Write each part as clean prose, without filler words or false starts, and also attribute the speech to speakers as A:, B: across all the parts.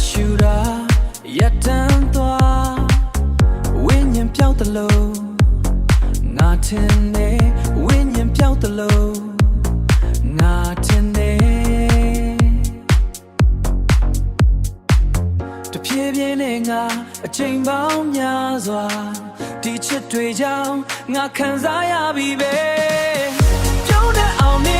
A: ရှူတာရတန်းသွားဝိညာဉ်ပြောက်တလို့ငါထင်နေဝိညာဉ်ပြောက်တလို့ငါထင်နေတဖြည်းဖြည်းနဲ့ငါအချိန်ပေါင်းများစွာဒီချစ်တွေကြောင့်ငါခံစားရပြီပဲပြုံးတဲ့အောင်နေ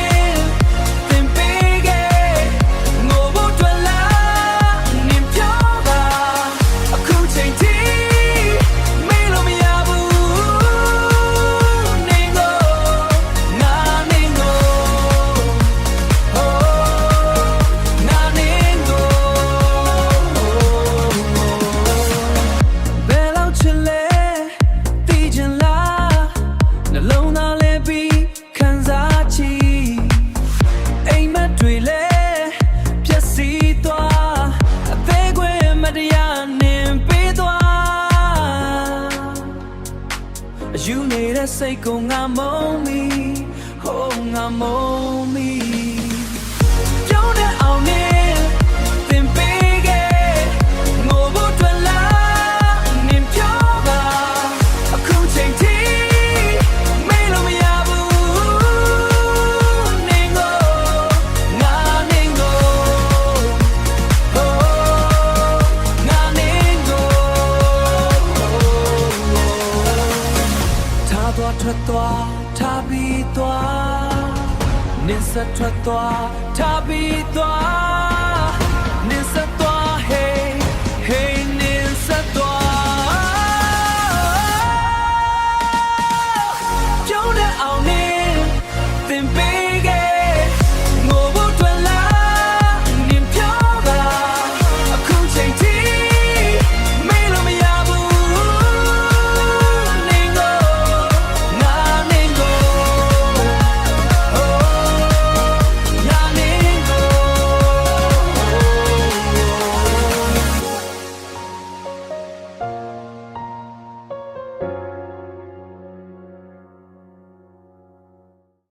A: ယူနေတဲ့စိတ်ကိုငါမုန်းမိဟိုးငါမုန်းမိပြုံးတဲ့အောင်နေသင်ပေးခဲ့ငိုဖို့တွေ့လားနင်ပြောပါအခုချိန်ထိမေးလို့မရဘူးနင်ကိုငါနင်ကိုဟိုးငါနင်ကိုထွက်သွားထားပြီးသွားနစ်ဆက်ထွက်သွားထားပြီးသွား